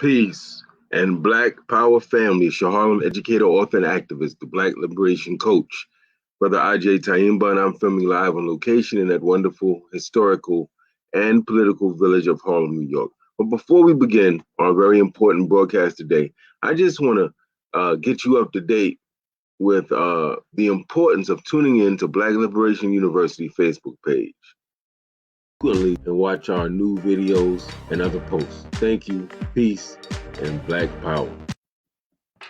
Peace and Black Power family. Harlem educator, author, and activist, the Black Liberation Coach, Brother IJ Taimba, and I'm filming live on location in that wonderful, historical, and political village of Harlem, New York. But before we begin our very important broadcast today, I just want to get you up to date with the importance of tuning in to Black Liberation University Facebook page frequently and watch our new videos and other posts. Thank you, peace, and Black Power.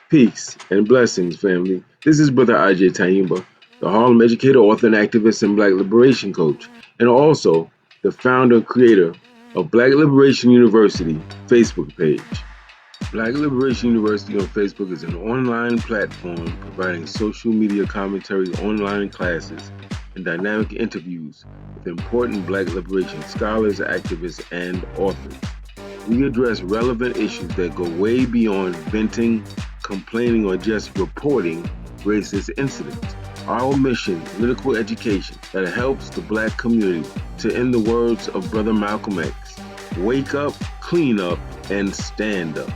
Peace and blessings, family. This is Brother IJ Taimba, the Harlem educator, author, and activist, and Black Liberation Coach, and also the founder and creator of Black Liberation University Facebook page. Black Liberation University on Facebook is an online platform providing social media commentary, online classes, and dynamic interviews with important Black liberation scholars, activists, and authors. We address relevant issues that go way beyond venting, complaining, or just reporting racist incidents. Our mission, political education, that helps the Black community to, in the words of Brother Malcolm X, wake up, clean up, and stand up.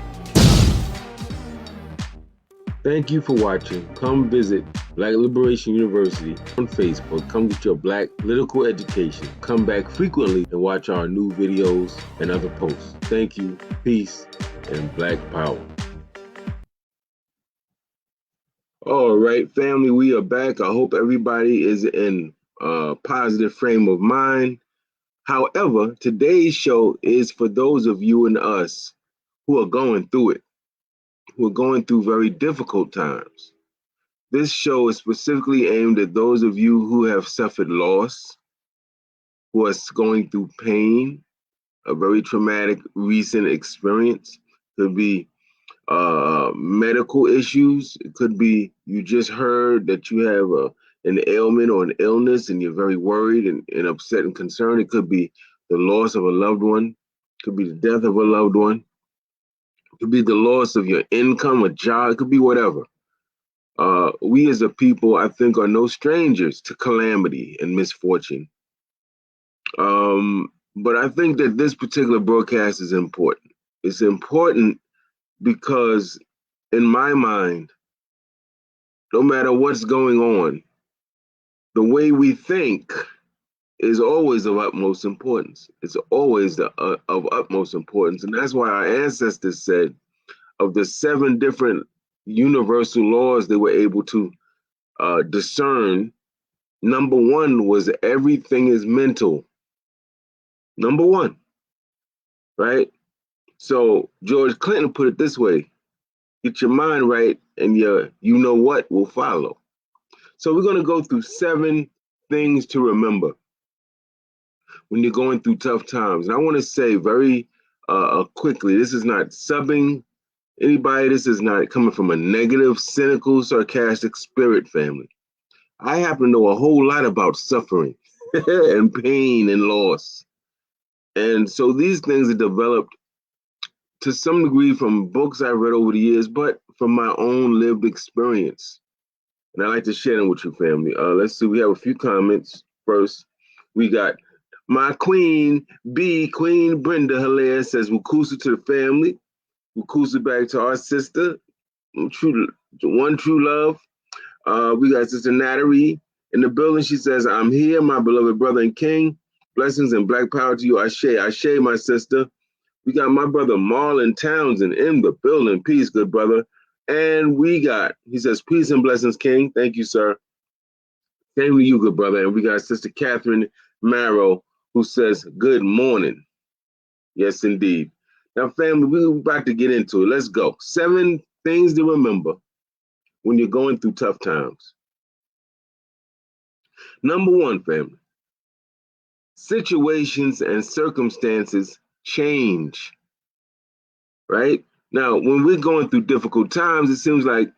Thank you for watching. Come visit Black Liberation University on Facebook. Come get your Black political education. Come back frequently and watch our new videos and other posts. Thank you, peace, and Black Power. All right, family, we are back. I hope everybody is in a positive frame of mind. However, today's show is for those of you and us who are going through it, who are going through very difficult times. This show is specifically aimed at those of you who have suffered loss, who are going through pain, a very traumatic recent experience. Could be medical issues. It could be you just heard that you have an ailment or an illness and you're very worried and upset and concerned. It could be the loss of a loved one. It could be the death of a loved one. It could be the loss of your income, a job. It could be whatever. We as a people, I think, are no strangers to calamity and misfortune. But I think that this particular broadcast is important. It's important because, in my mind, no matter what's going on, the way we think is always of utmost importance. It's always of utmost importance. And that's why our ancestors said of the 7 different universal laws they were able to discern, number 1 was everything is mental. Number 1, right? So George Clinton put it this way: get your mind right and your you know what will follow. So we're going to go through 7 things to remember when you're going through tough times. And I want to say very quickly, this is not subbing anybody. This is not coming from a negative, cynical, sarcastic spirit, family. I happen to know a whole lot about suffering and pain and loss. And so these things are developed to some degree from books I've read over the years, but from my own lived experience. And I like to share them with you, family. Let's see, we have a few comments. First, we got my Queen Brenda Hilaire says, Wukusu to the family. Wukusu back to our sister, one true love. We got Sister Natalie in the building. She says, I'm here, my beloved brother and king. Blessings and Black power to you. Ashe, my sister. We got my brother Marlon Townsend in the building. Peace, good brother. And he says, peace and blessings, king. Thank you, sir. Same to you, good brother. And we got Sister Catherine Marrow, who says, good morning. Yes, indeed. Now, family, we're about to get into it. Let's go. 7 things to remember when you're going through tough times. Number 1, family, situations and circumstances change, right? Now, when we're going through difficult times, it seems like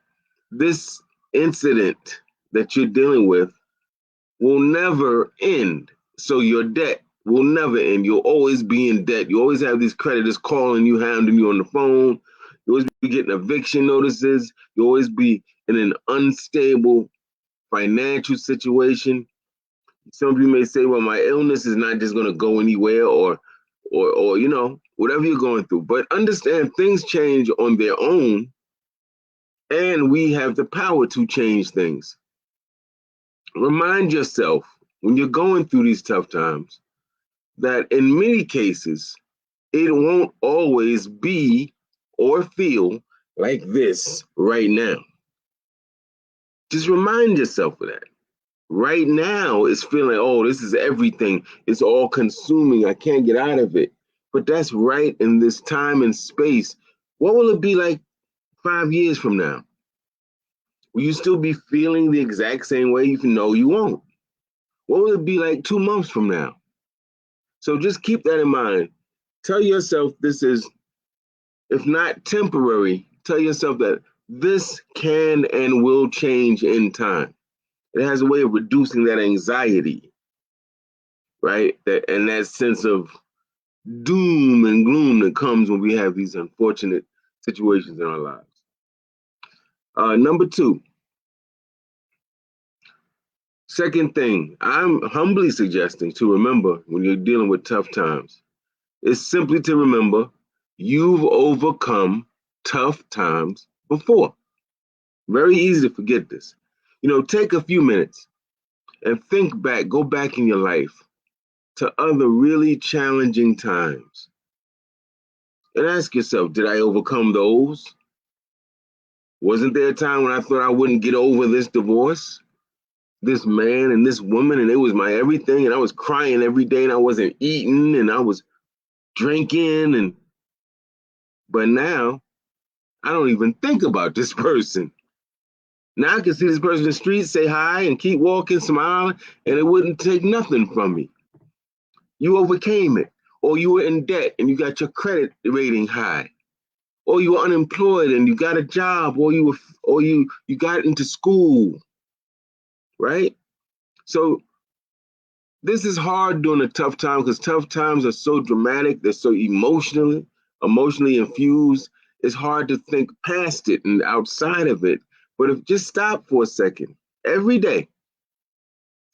this incident that you're dealing with will never end. So your debt will never end. You'll always be in debt. You always have these creditors calling you, hounding you on the phone. You always be getting eviction notices. You always be in an unstable financial situation. Some of you may say, well, my illness is not just going to go anywhere, or whatever you're going through. But understand things change on their own, and we have the power to change things. Remind yourself when you're going through these tough times that in many cases, it won't always be or feel like this right now. Just remind yourself of that. Right now, it's feeling, oh, this is everything. It's all consuming. I can't get out of it. But that's right in this time and space. What will it be like 5 years from now? Will you still be feeling the exact same way? You can know you won't. What will it be like 2 months from now? So just keep that in mind. Tell yourself this is, if not temporary, tell yourself that this can and will change in time. It has a way of reducing that anxiety, right? And that sense of doom and gloom that comes when we have these unfortunate situations in our lives. Number two, second thing I'm humbly suggesting to remember when you're dealing with tough times is simply to remember you've overcome tough times before. Very easy to forget this. Take a few minutes and think back, go back in your life to other really challenging times. And ask yourself, did I overcome those? Wasn't there a time when I thought I wouldn't get over this divorce, this man and this woman, and it was my everything, and I was crying every day, and I wasn't eating, and I was drinking, but now I don't even think about this person. Now I can see this person in the street, say hi, and keep walking, smiling, and it wouldn't take nothing from me. You overcame it, or you were in debt and you got your credit rating high, or you were unemployed and you got a job, or you got into school, right? So this is hard during a tough time because tough times are so dramatic, they're so emotionally infused. It's hard to think past it and outside of it. But if just stop for a second, every day.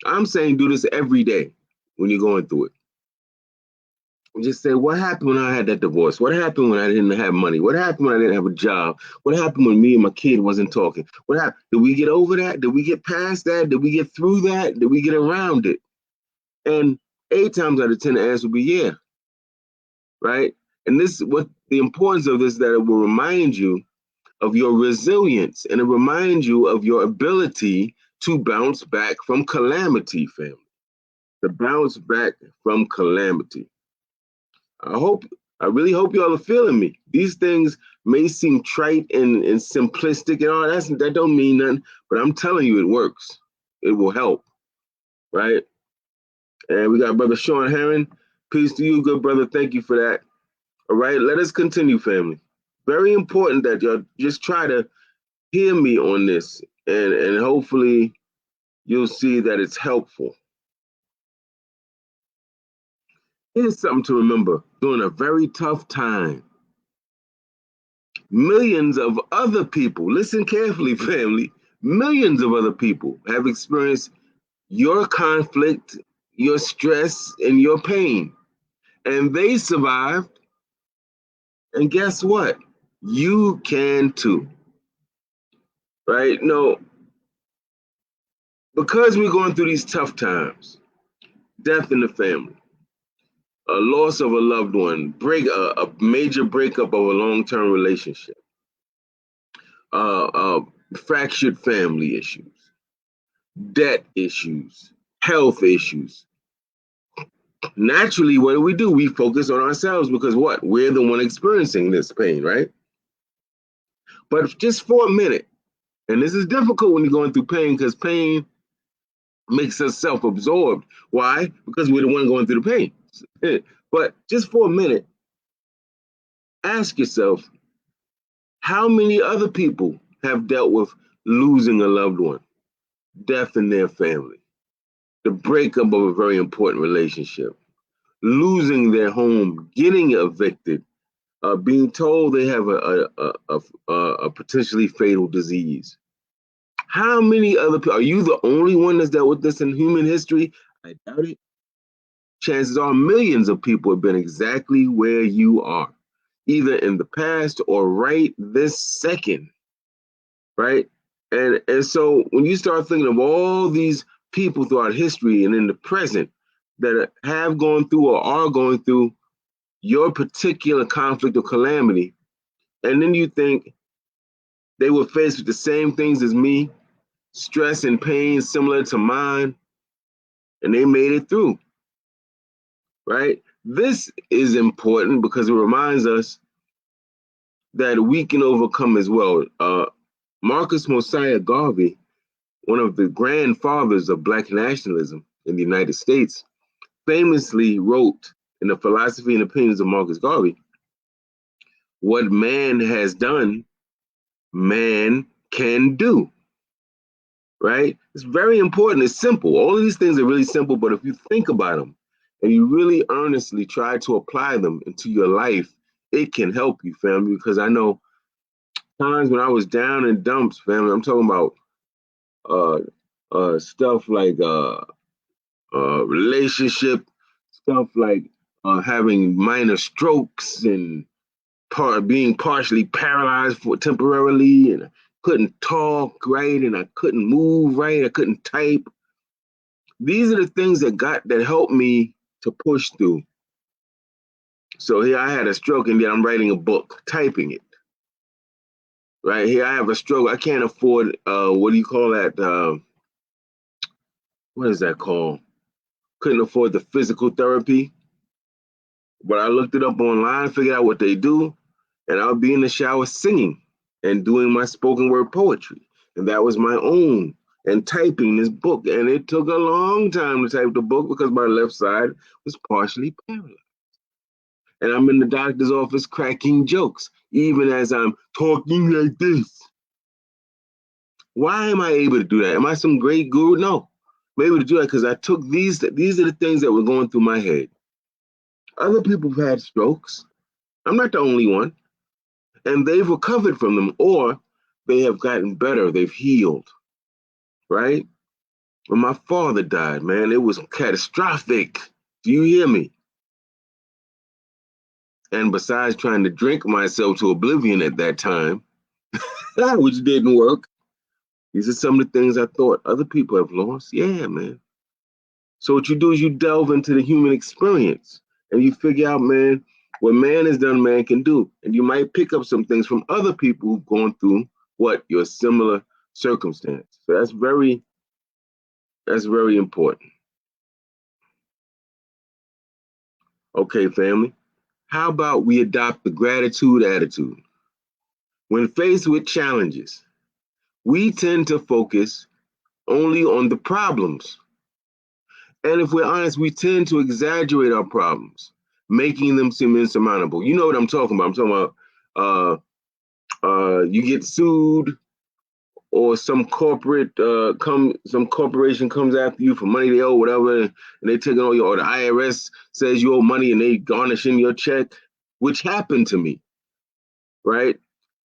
I'm saying do this every day when you're going through it. And just say, what happened when I had that divorce? What happened when I didn't have money? What happened when I didn't have a job? What happened when me and my kid wasn't talking? What happened? Did we get over that? Did we get past that? Did we get through that? Did we get around it? And 8 times out of 10, the answer will be yeah, right? And this, what the importance of this, that it will remind you of your resilience and it reminds you of your ability to bounce back from calamity, family. To bounce back from calamity. I really hope y'all are feeling me. These things may seem trite and simplistic and all that don't mean nothing, but I'm telling you it works. It will help, right? And we got Brother Sean Herron. Peace to you, good brother. Thank you for that. All right, let us continue, family. Very important that y'all just try to hear me on this, and hopefully you'll see that it's helpful. Here's something to remember during a very tough time. Millions of other people, listen carefully, family, millions of other people have experienced your conflict, your stress, and your pain. And they survived. And guess what? You can too. Right? No, because we're going through these tough times, death in the family, a loss of a loved one, a major breakup of a long-term relationship, fractured family issues, debt issues, health issues. Naturally, what do? We focus on ourselves because what? We're the one experiencing this pain, right? But just for a minute, and this is difficult when you're going through pain because pain makes us self-absorbed. Why? Because we're the one going through the pain. But just for a minute, ask yourself, how many other people have dealt with losing a loved one, death in their family, the breakup of a very important relationship, losing their home, getting evicted, being told they have a potentially fatal disease? How many other people? Are you the only one that's dealt with this in human history? I doubt it. chances are millions of people have been exactly where you are, either in the past or right this second, right? And so when you start thinking of all these people throughout history and in the present that have gone through or are going through your particular conflict or calamity, and then you think they were faced with the same things as me, stress and pain similar to mine, and they made it through, right? This is important because it reminds us that we can overcome as well. Marcus Mosiah Garvey, one of the grandfathers of Black nationalism in the United States, famously wrote in The Philosophy and Opinions of Marcus Garvey, "What man has done, man can do." Right? It's very important. It's simple. All of these things are really simple, but if you think about them and you really earnestly try to apply them into your life, it can help you, family. Because I know times when I was down in dumps, family, I'm talking about uh, stuff like relationship, stuff like having minor strokes and being partially paralyzed for temporarily, and I couldn't talk right, and I couldn't move right, I couldn't type. These are the things that helped me to push through. So here I had a stroke, and then I'm writing a book, typing it. Right here I have a stroke. I can't afford what do you call that? What is that called? Couldn't afford the physical therapy, but I looked it up online, figured out what they do, and I would be in the shower singing and doing my spoken word poetry. And that was my own, and typing this book. And it took a long time to type the book because my left side was partially paralyzed. And I'm in the doctor's office cracking jokes, even as I'm talking like this. Why am I able to do that? Am I some great guru? No. I'm able to do that because I took these are the things that were going through my head. Other people have had strokes. I'm not the only one. And they've recovered from them, or they have gotten better. They've healed, right? When my father died, man, it was catastrophic. Do you hear me? And besides trying to drink myself to oblivion at that time, which didn't work, these are some of the things I thought other people have lost. Yeah, man. So what you do is you delve into the human experience and you figure out, man, what man has done, man can do. And you might pick up some things from other people who've gone through your similar circumstance. So that's very important. Okay, family. How about we adopt the gratitude attitude? When faced with challenges, we tend to focus only on the problems. And if we're honest, we tend to exaggerate our problems, making them seem insurmountable. You know what I'm talking about. I'm talking about you get sued, or some some corporation comes after you for money they owe, whatever, and they taking all your, or the IRS says you owe money and they garnishing your check, which happened to me, right?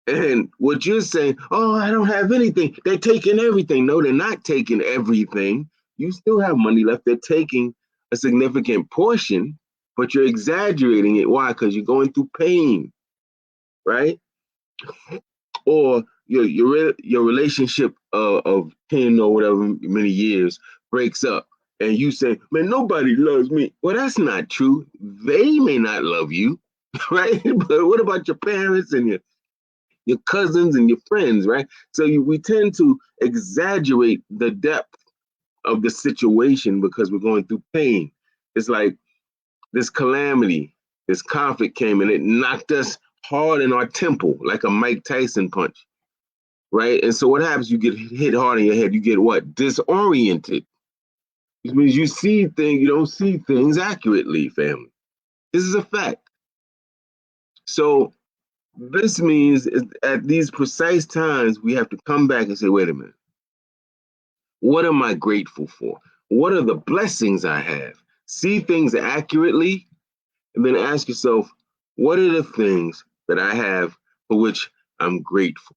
And what you're saying, oh, I don't have anything. They're taking everything. No, they're not taking everything. You still have money left. They're taking a significant portion, but you're exaggerating it. Why? Because you're going through pain, right? Or your relationship of 10 or whatever many years breaks up, and you say, man, nobody loves me. Well, that's not true. They may not love you, right? But what about your parents and your cousins and your friends, right? So we tend to exaggerate the depth of the situation because we're going through pain. It's like this calamity, this conflict came and it knocked us hard in our temple like a Mike Tyson punch, right? And so what happens? You get hit hard in your head. You get what? Disoriented. Which means you don't see things accurately, family. This is a fact. So this means at these precise times, we have to come back and say, wait a minute, what am I grateful for? What are the blessings I have? See things accurately, and then ask yourself, what are the things that I have for which I'm grateful,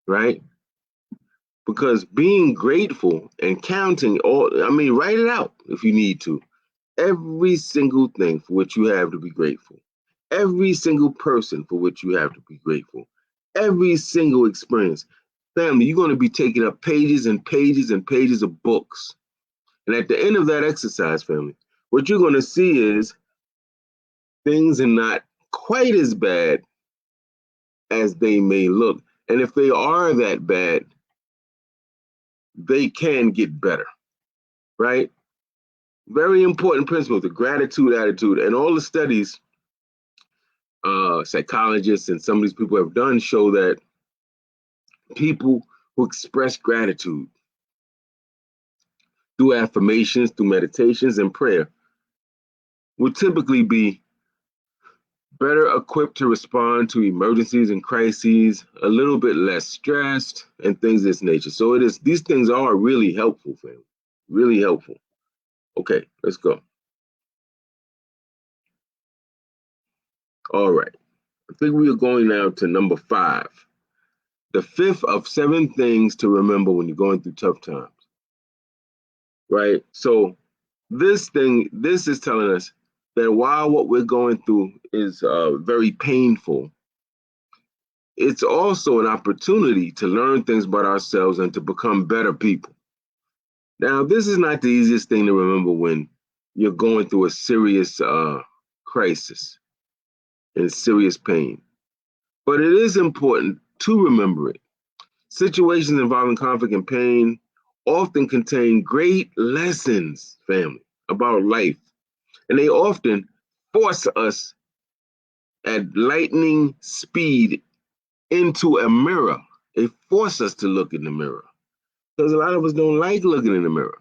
right? Because being grateful and counting write it out if you need to. every single thing for which you have to be grateful, every single person for which you have to be grateful, every single experience. Family, you're going to be taking up pages and pages and pages of books. And at the end of that exercise, family, what you're going to see is things are not quite as bad as they may look. And if they are that bad, they can get better, right? Very important principle, the gratitude attitude. And all the studies psychologists and some of these people have done show that people who express gratitude through affirmations, through meditations and prayer will typically be better equipped to respond to emergencies and crises, a little bit less stressed, and things of this nature. So these things are really helpful, family. Really helpful. Okay, let's go. All right. I think we are going now to number 5. The 5th of 7 things to remember when you're going through tough times. Right? So this is telling us that while what we're going through is very painful, it's also an opportunity to learn things about ourselves and to become better people. Now, this is not the easiest thing to remember when you're going through a serious crisis and serious pain, but it is important to remember it. Situations involving conflict and pain often contain great lessons, family, about life. And they often force us at lightning speed into a mirror. They force us to look in the mirror. Because a lot of us don't like looking in the mirror,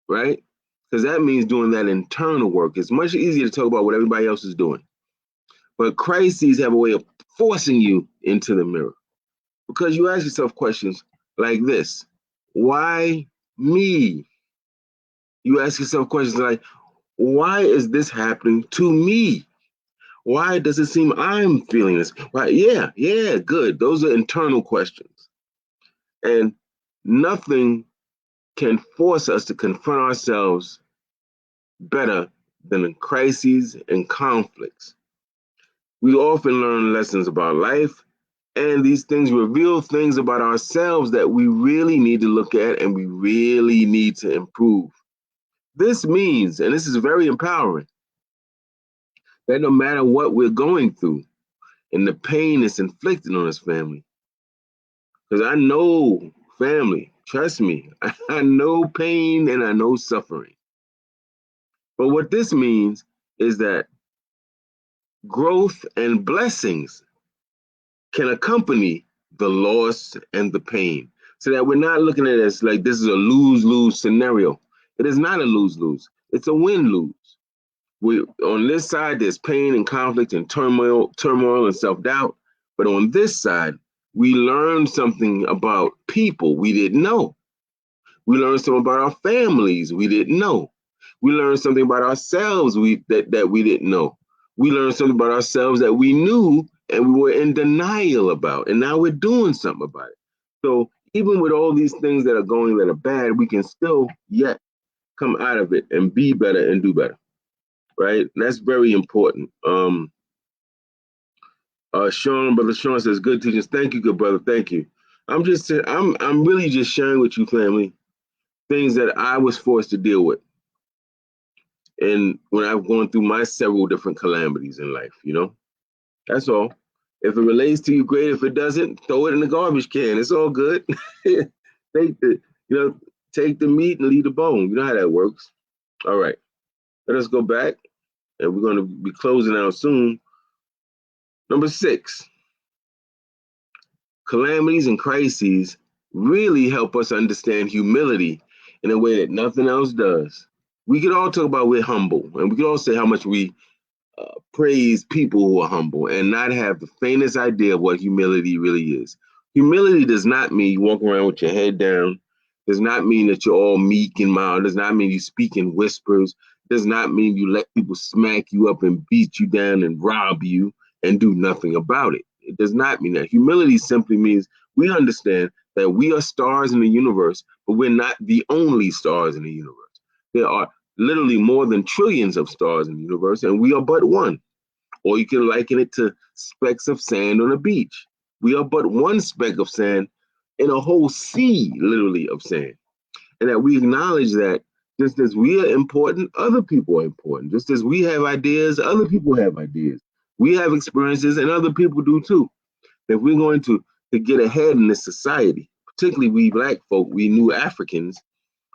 right? Because that means doing that internal work. It's much easier to talk about what everybody else is doing. But crises have a way of forcing you into the mirror. Because you ask yourself questions like this: why me? You ask yourself questions like, why is this happening to me? Why does it seem I'm feeling this? Why? Yeah, good. Those are internal questions. And nothing can force us to confront ourselves better than in crises and conflicts. We often learn lessons about life, and these things reveal things about ourselves that we really need to look at and we really need to improve. This means, and this is very empowering, that no matter what we're going through and the pain that's inflicted on us, family, because I know, family, trust me, I know pain and I know suffering. But what this means is that growth and blessings can accompany the loss and the pain, so that we're not looking at it as like this is a lose-lose scenario. It is not a lose-lose. It's a win-lose. We on this side, there's pain and conflict and turmoil and self-doubt. But on this side, we learned something about people we didn't know. We learned something about our families we didn't know. We learned something about ourselves that we didn't know. We learned something about ourselves that we knew and we were in denial about. And now we're doing something about it. So even with all these things that are going that are bad, we can still yet come out of it and be better and do better. Right? And that's very important. Brother Sean says, good teachings. Thank you, good brother. Thank you. I'm really just sharing with you, family, things that I was forced to deal with. And when I've gone through my several different calamities in life, that's all. If it relates to you, great. If it doesn't, throw it in the garbage can. It's all good. take take the meat and leave the bone. You know how that works. All right. Let us go back, and we're going to be closing out soon. Number 6, calamities and crises really help us understand humility in a way that nothing else does. We could all talk about we're humble, and we could all say how much we praise people who are humble and not have the faintest idea of what humility really is. Humility does not mean you walk around with your head down, does not mean that you're all meek and mild, does not mean you speak in whispers, does not mean you let people smack you up and beat you down and rob you and do nothing about it. It does not mean that. Humility simply means we understand that we are stars in the universe, but we're not the only stars in the universe. There are literally more than trillions of stars in the universe, and we are but one. Or you can liken it to specks of sand on a beach. We are but one speck of sand in a whole sea, literally, of sand. And that we acknowledge that just as we are important, other people are important. Just as we have ideas, other people have ideas. We have experiences, and other people do too. If we're going to get ahead in this society, particularly we Black folk, we new Africans,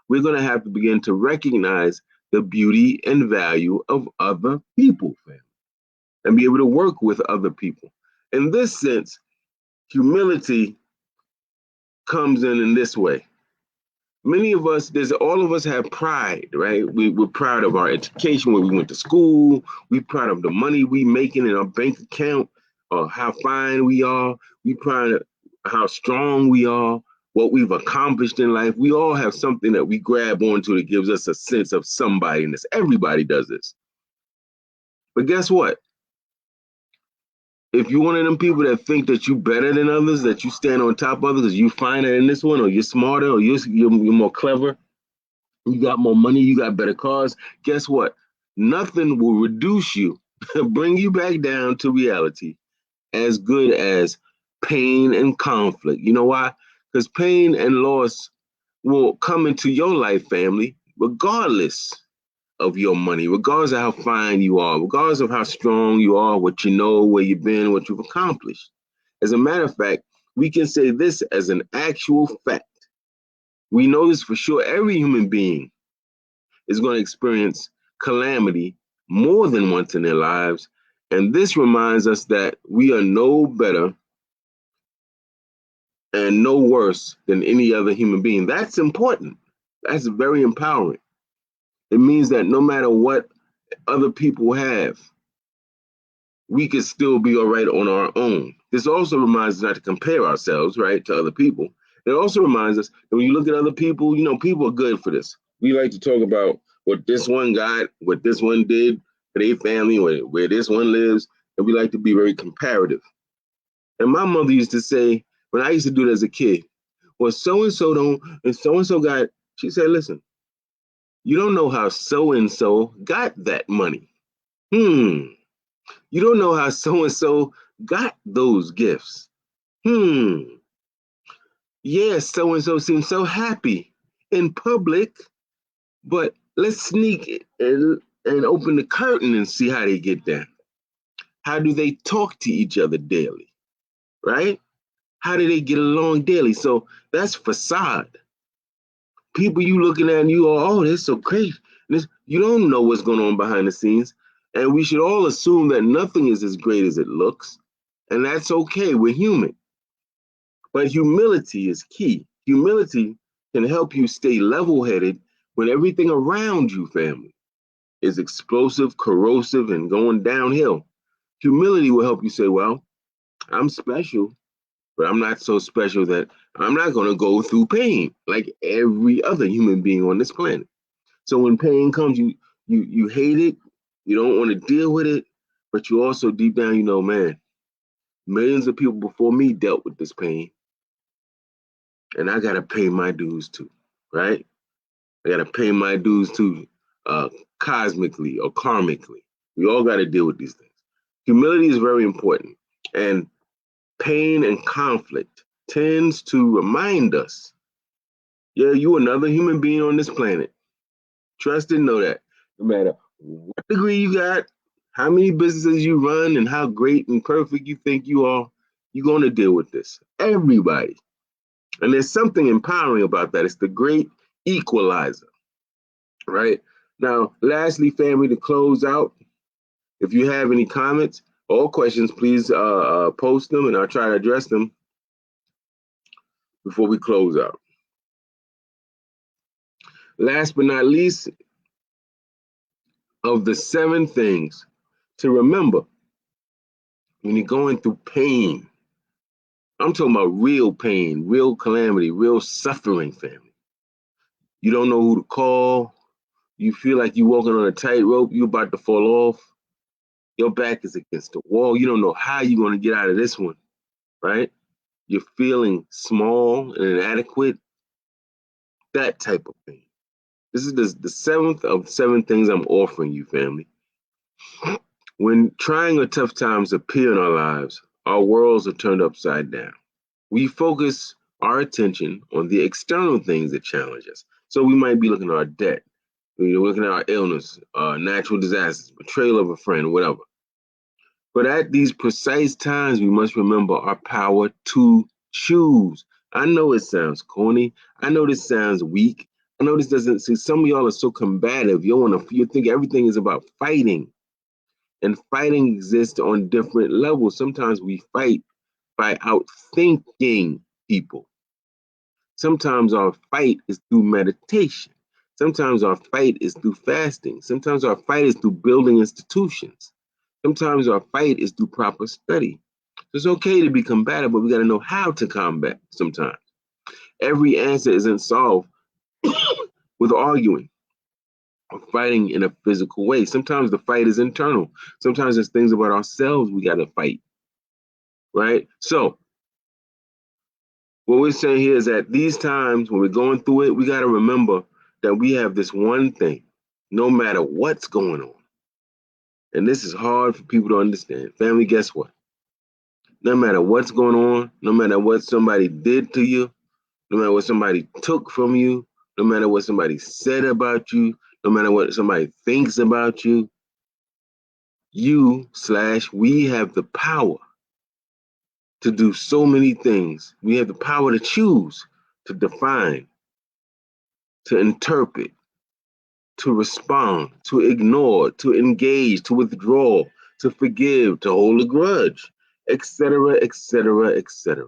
we're going to have to begin to recognize the beauty and value of other people, fam, and be able to work with other people. In this sense, humility comes in this way. Many of us, there's all of us have pride, right? We're proud of our education, where we went to school. We're proud of the money we making in our bank account, or how fine we are. We proud of how strong we are, what we've accomplished in life. We all have something that we grab onto that gives us a sense of somebodyness. Everybody does this. But guess what? If you're one of them people that think that you're better than others, that you stand on top of others because you finer in this one, or you're smarter, or you're more clever, you got more money, you got better cars, guess what? Nothing will reduce you, bring you back down to reality as good as pain and conflict. You know why? Because pain and loss will come into your life, family, regardless of your money, regardless of how fine you are, regardless of how strong you are, what you know, where you've been, what you've accomplished. As a matter of fact, we can say this as an actual fact. We know this for sure. Every human being is going to experience calamity more than once in their lives. And this reminds us that we are no better and no worse than any other human being. That's important. That's very empowering. It means that no matter what other people have, we could still be all right on our own. This also reminds us not to compare ourselves, right, to other people. It also reminds us that when you look at other people, people are good for this. We like to talk about what this one got, what this one did for their family, where this one lives, and we like to be very comparative. And my mother used to say, when I used to do it as a kid, well, so and so don't, and so got, she said, listen, you don't know how so and so got that money. You don't know how so and so got those gifts. Yes, so and so seems so happy in public, but let's sneak and open the curtain and see how they get down. How do they talk to each other daily, right? How do they get along daily? So that's facade. People you looking at and you are, oh, they're so great. You don't know what's going on behind the scenes. And we should all assume that nothing is as great as it looks. And that's okay. We're human. But humility is key. Humility can help you stay level-headed when everything around you, family, is explosive, corrosive, and going downhill. Humility will help you say, well, I'm special, but I'm not so special that I'm not going to go through pain like every other human being on this planet. So when pain comes, you hate it, you don't want to deal with it, but you also deep down, man, millions of people before me dealt with this pain, and I got to pay my dues too, right? I got to pay my dues too, cosmically or karmically. We all got to deal with these things. Humility is very important, and pain and conflict tends to remind us, yeah, you another human being on this planet. Trust and know that no matter what degree you got, how many businesses you run, and how great and perfect you think you are, you're going to deal with this. Everybody. And there's something empowering about that. It's the great equalizer, right? Now, lastly, family, to close out, if you have any comments or questions, please post them and I'll try to address them before we close out. Last but not least, of the 7 things to remember when you're going through pain, I'm talking about real pain, real calamity, real suffering, family. You don't know who to call. You feel like you're walking on a tightrope. You're about to fall off. Your back is against the wall. You don't know how you're going to get out of this one, right? You're feeling small and inadequate. That type of pain. This is the seventh of 7 things I'm offering you, family. When trying or tough times appear in our lives, our worlds are turned upside down. We focus our attention on the external things that challenge us. So we might be looking at our debt, looking at our illness, natural disasters, betrayal of a friend, whatever. But at these precise times, we must remember our power to choose. I know it sounds corny. I know this sounds weak. I know this doesn't see some of y'all are so combative. You think everything is about fighting. And fighting exists on different levels. Sometimes we fight by outthinking people. Sometimes our fight is through meditation. Sometimes our fight is through fasting. Sometimes our fight is through building institutions. Sometimes our fight is through proper study. So it's okay to be combative, but we got to know how to combat sometimes. Every answer isn't solved with arguing or fighting in a physical way. Sometimes the fight is internal. Sometimes it's things about ourselves we got to fight, right? So what we're saying here is that these times when we're going through it, we got to remember that we have this one thing, no matter what's going on. And this is hard for people to understand. Family, guess what? No matter what's going on, no matter what somebody did to you, no matter what somebody took from you, no matter what somebody said about you, no matter what somebody thinks about you, we have the power to do so many things. We have the power to choose, to define, to interpret, to respond, to ignore, to engage, to withdraw, to forgive, to hold a grudge, etc., etc., etc.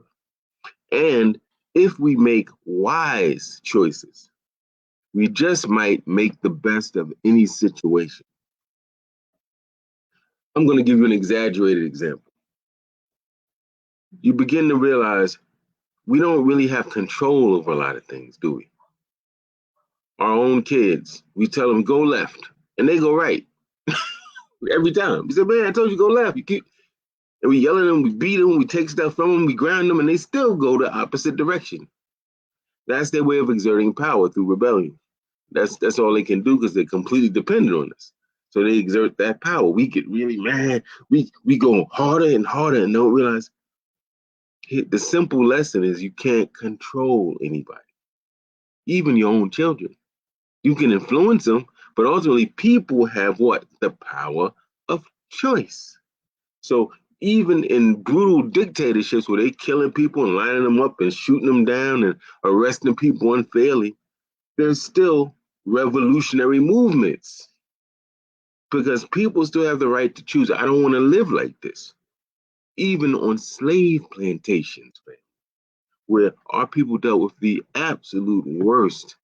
And if we make wise choices, we just might make the best of any situation. I'm going to give you an exaggerated example. You begin to realize we don't really have control over a lot of things, do we? Our own kids, we tell them go left, and they go right every time. We say, man, I told you go left. You keep, and we yell at them, we beat them, we take stuff from them, we ground them, and they still go the opposite direction. That's their way of exerting power through rebellion. That's all they can do because they're completely dependent on us. So they exert that power. We get really mad. We go harder and harder and don't realize the simple lesson is you can't control anybody, even your own children. You can influence them, but ultimately people have what? The power of choice. So even in brutal dictatorships where they killing people and lining them up and shooting them down and arresting people unfairly, there's still revolutionary movements because people still have the right to choose. I don't want to live like this. Even on slave plantations, man, where our people dealt with the absolute worst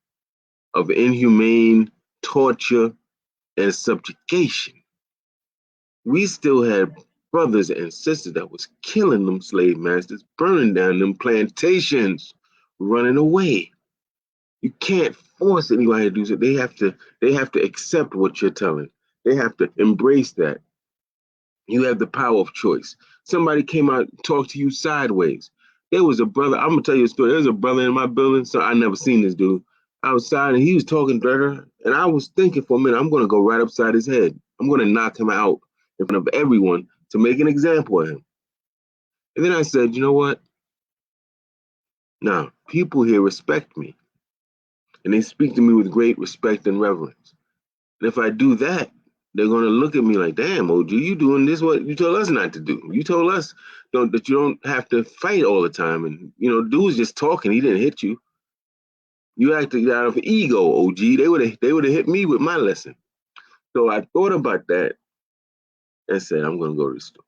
of inhumane torture and subjugation, we still had brothers and sisters that was killing them slave masters, burning down them plantations, running away. You can't force anybody to do so. They have to accept what you're telling. They have to embrace that. You have the power of choice. Somebody came out and talked to you sideways. There was a brother, I'm gonna tell you a story. There was a brother in my building, so I never seen this dude outside, and he was talking to her, and I was thinking for a minute, I'm gonna go right upside his head. I'm gonna knock him out in front of everyone to make an example of him. And then I said, you know what? Now, people here respect me, and they speak to me with great respect and reverence. And if I do that, they're going to look at me like, damn, OG, you doing this what you told us not to do. You told us that you don't have to fight all the time. And, dude's just talking. He didn't hit you. You acted out of ego, OG. They would have hit me with my lesson. So I thought about that and said, I'm going to go to the store.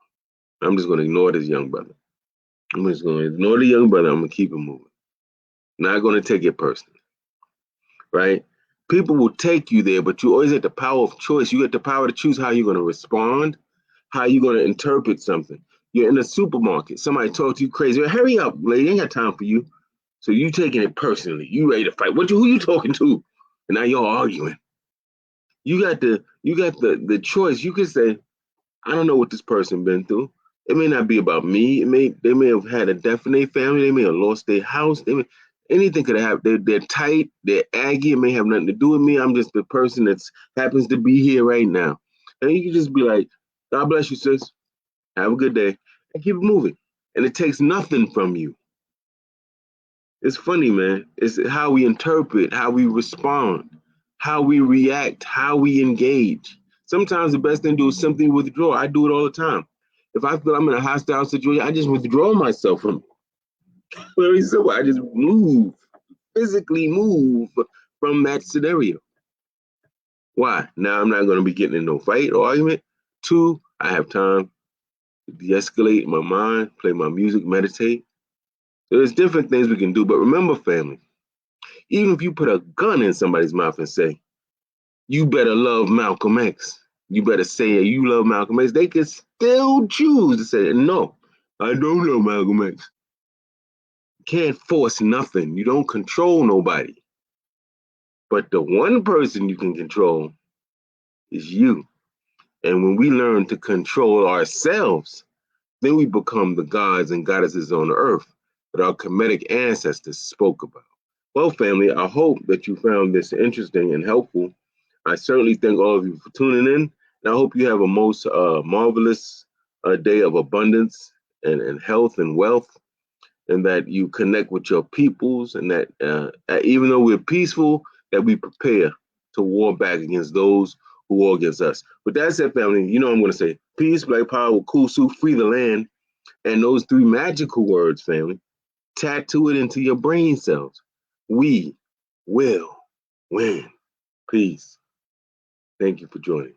I'm just going to ignore this young brother. I'm just going to ignore the young brother. I'm going to keep it moving. Not going to take it personally, right? People will take you there, but you always have the power of choice. You get the power to choose how you're going to respond, how you're going to interpret something. You're in a supermarket. Somebody talks to you crazy. Hurry up, lady. Ain't got time for you. So you taking it personally. You ready to fight. Who you talking to? And now you're arguing. You got the choice. You can say, I don't know what this person been through. It may not be about me. They may have had a death in their family. They may have lost their house. Anything could have happened. They're tight, they're aggy, it may have nothing to do with me. I'm just the person that happens to be here right now. And you can just be like, God bless you, sis. Have a good day. And keep it moving. And it takes nothing from you. It's funny, man. It's how we interpret, how we respond, how we react, how we engage. Sometimes the best thing to do is simply withdraw. I do it all the time. If I feel I'm in a hostile situation, I just withdraw myself from it. Very simple. I just move, physically move from that scenario. Why? Now I'm not going to be getting in no fight or argument. Two, I have time to de-escalate my mind, play my music, meditate. There's different things we can do, but remember, family, even if you put a gun in somebody's mouth and say, you better love Malcolm X, you better say you love Malcolm X, they can still choose to say, no, I don't love Malcolm X. You can't force nothing. You don't control nobody. But the one person you can control is you. And when we learn to control ourselves, then we become the gods and goddesses on earth that our Kemetic ancestors spoke about. Well, family, I hope that you found this interesting and helpful. I certainly thank all of you for tuning in. And I hope you have a most marvelous day of abundance and health and wealth, and that you connect with your peoples, and that even though we're peaceful, that we prepare to war back against those who war against us. With that said, family, you know I'm going to say peace, black power, Kusu, free the land, and those three magical words, family, tattoo it into your brain cells. We will win. Peace. Thank you for joining.